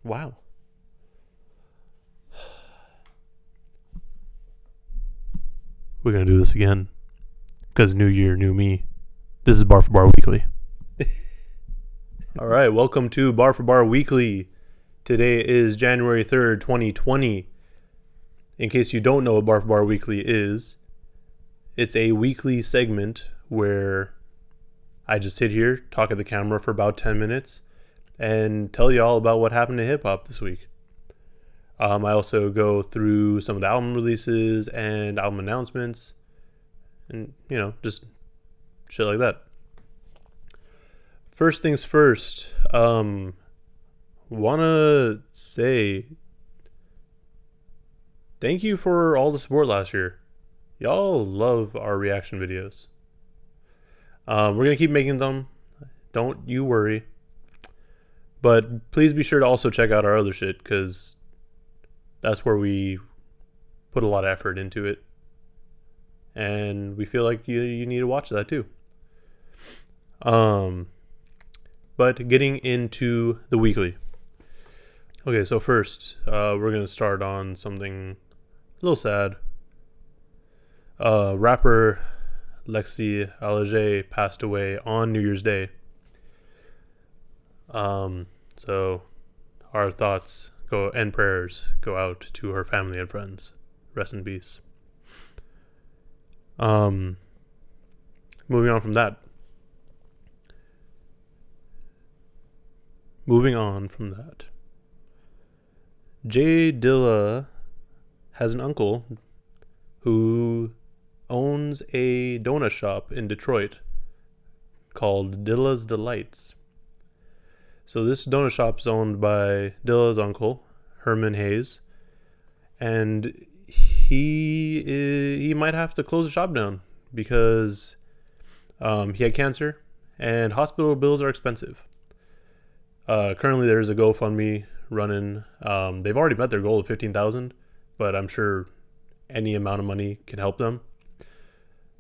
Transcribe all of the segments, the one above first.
Wow. We're going to do this again. Because new year, new me. This is Bar for Bar Weekly. All right, welcome to Bar for Bar Weekly. Today is January 3rd, 2020. In case you don't know what Bar for Bar Weekly is, it's a weekly segment where I just sit here, talk at the camera for about 10 minutes, and tell you all about what happened to hip-hop this week. I also go through some of the album releases and album announcements, and, just shit like that. First things first, wanna say thank you for all the support last year. Y'all love our reaction videos. We're going to keep making them. Don't you worry. But please be sure to also check out our other shit, because that's where we put a lot of effort into it. And we feel like you need to watch that too. But getting into the weekly. Okay, so first, we're going to start on something a little sad. Rapper Lexi Alege passed away on New Year's Day. So our thoughts and prayers go out to her family and friends. Rest in peace. Moving on from that. Dilla has an uncle who owns a donut shop in Detroit called Dilla's Delights. So this donut shop is owned by Dilla's uncle, Herman Hayes, and he might have to close the shop down because he had cancer and hospital bills are expensive. Currently, there's a GoFundMe running. They've already met their goal of $15,000, but I'm sure any amount of money can help them.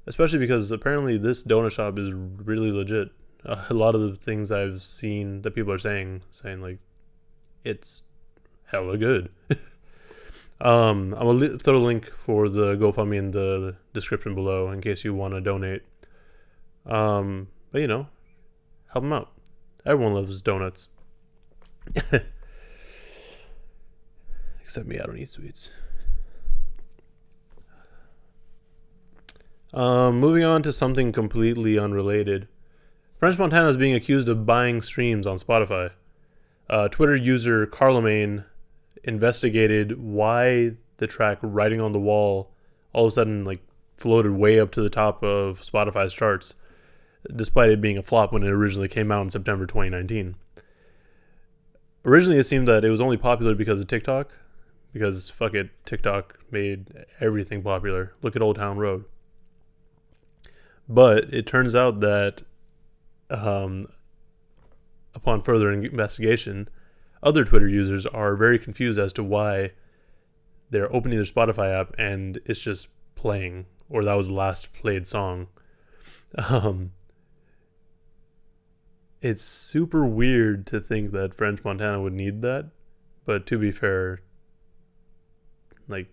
Especially because apparently this donut shop is really legit. A lot of the things I've seen that people are saying like it's hella good. I'm gonna throw a link for the GoFundMe in the description below in case you want to donate. But help them out. Everyone loves donuts. Except me, I don't eat sweets. Moving on to something completely unrelated. French Montana is being accused of buying streams on Spotify. Twitter user Carlemagne investigated why the track Writing on the Wall all of a sudden floated way up to the top of Spotify's charts, despite it being a flop when it originally came out in September 2019. Originally, it seemed that it was only popular because of TikTok, because fuck it, TikTok made everything popular. Look at Old Town Road. But it turns out that upon further investigation, other Twitter users are very confused as to why they're opening their Spotify app and it's just playing, or that was the last played song. It's super weird to think that French Montana would need that, but to be fair,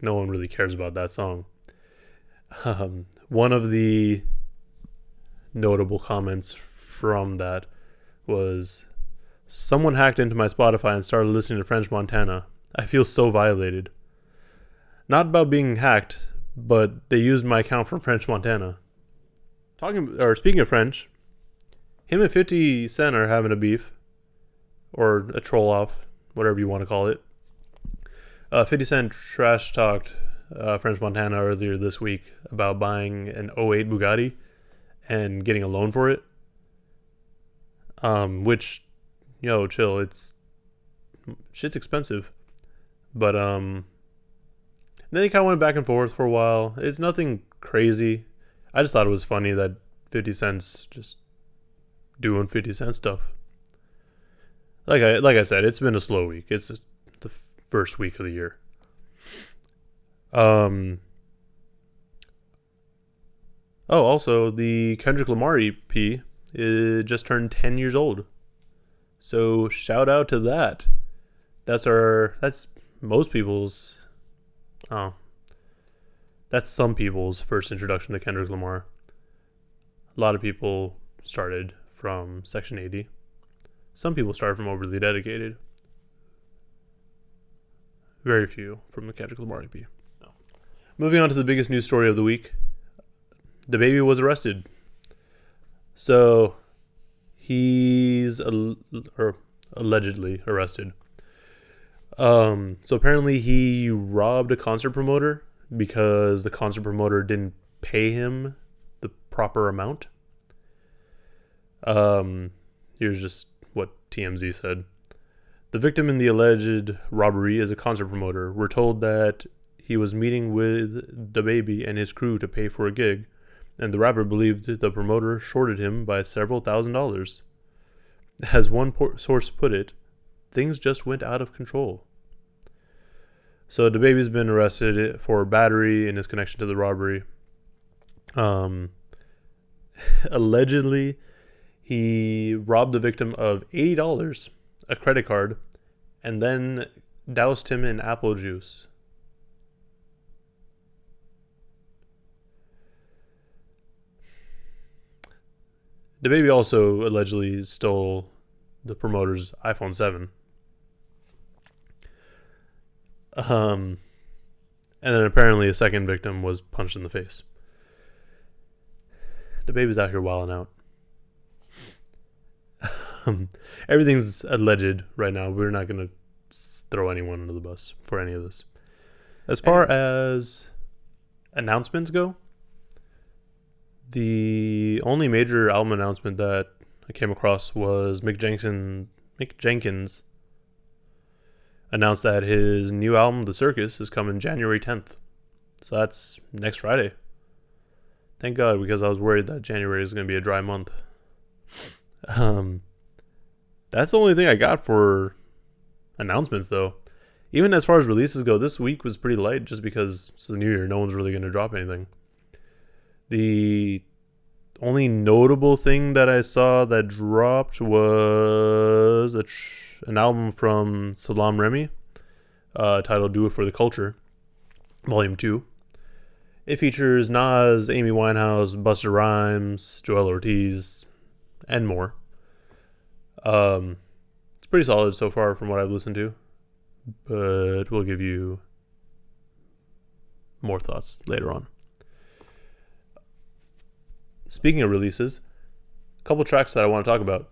no one really cares about that song. One of the notable comments from that was, "Someone hacked into my Spotify and started listening to French Montana. I feel so violated. Not about being hacked, but they used my account for French Montana." Speaking of French, him and 50 Cent are having a beef, or a troll off, whatever you want to call it. 50 Cent trash talked French Montana earlier this week about buying an '08 Bugatti and getting a loan for it. Which, chill, shit's expensive. But then they kind of went back and forth for a while. It's nothing crazy. I just thought it was funny that 50 Cent's just doing 50 Cent stuff. Like I said, it's been a slow week. It's the first week of the year. Also, the Kendrick Lamar EP just turned 10 years old. So shout out to that. That's most people's. Oh, that's some people's first introduction to Kendrick Lamar. A lot of people started from Section 80. Some people started from Overly Dedicated. Very few from the Kendrick Lamar EP. No. Moving on to the biggest news story of the week. DaBaby was arrested. So he's allegedly arrested. So apparently he robbed a concert promoter because the concert promoter didn't pay him the proper amount. Here's just what TMZ said. The victim in the alleged robbery is a concert promoter. We're told that he was meeting with DaBaby and his crew to pay for a gig, and the rapper believed the promoter shorted him by several $1,000s. As one source put it, things just went out of control. So DaBaby's been arrested for battery in his connection to the robbery. Allegedly, he robbed the victim of $80, a credit card, and then doused him in apple juice. DaBaby also allegedly stole the promoter's iPhone 7. And then apparently a second victim was punched in the face. DaBaby's out here wilding out. Everything's alleged right now. We're not going to throw anyone under the bus for any of this. As far as announcements go, the only major album announcement that I came across was Mick Jenkins announced that his new album, The Circus, is coming January 10th. So that's next Friday. Thank God, because I was worried that January is going to be a dry month. That's the only thing I got for announcements, though. Even as far as releases go, this week was pretty light just because it's the new year. No one's really going to drop anything. The only notable thing that I saw that dropped was an album from Salam Remy titled Do It For The Culture, Volume 2. It features Nas, Amy Winehouse, Busta Rhymes, Joel Ortiz, and more. It's pretty solid so far from what I've listened to, but we'll give you more thoughts later on. Speaking of releases, a couple tracks that I want to talk about.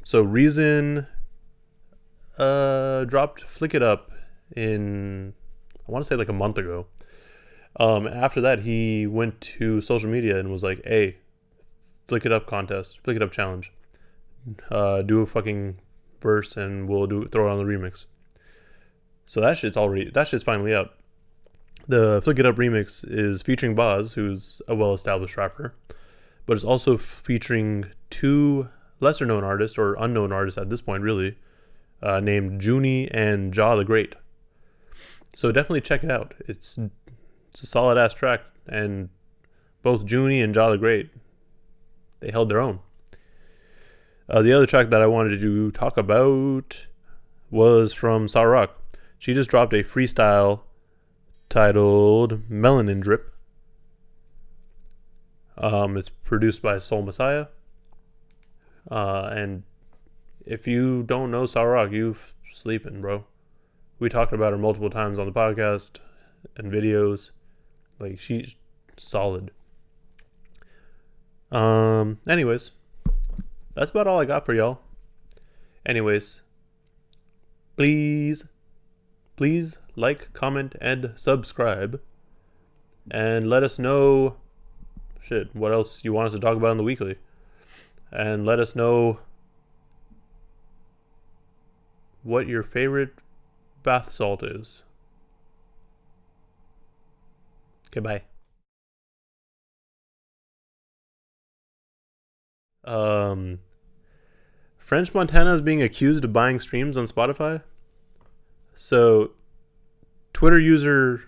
So Reason dropped Flick It Up in, I want to say like a month ago. After that, he went to social media and was like, hey, Flick It Up contest, Flick It Up challenge. Do a fucking verse and we'll throw it on the remix. So that shit's finally out. The Flick It Up remix is featuring Boz, who's a well-established rapper, but it's also featuring two lesser-known artists, or unknown artists at this point, really, named Junie and Ja the Great. So definitely check it out. It's a solid-ass track, and both Junie and Ja the Great, they held their own. The other track that I wanted to talk about was from Sa Rock. She just dropped a freestyle titled Melanin Drip. It's produced by Soul Messiah. And if you don't know Sa Rock, you're sleeping, bro. We talked about her multiple times on the podcast and videos. Like, she's solid. Anyways, that's about all I got for y'all. Anyways, please like, comment, and subscribe. And let us know, what else you want us to talk about in the weekly. And let us know what your favorite bath salt is. Okay, bye. French Montana is being accused of buying streams on Spotify. So, Twitter user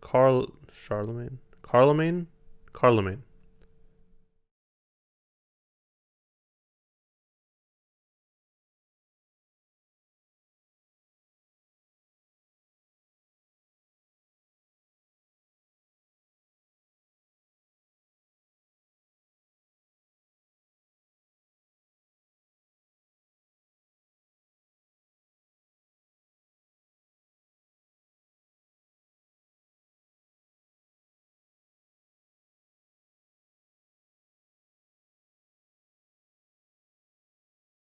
Carlemagne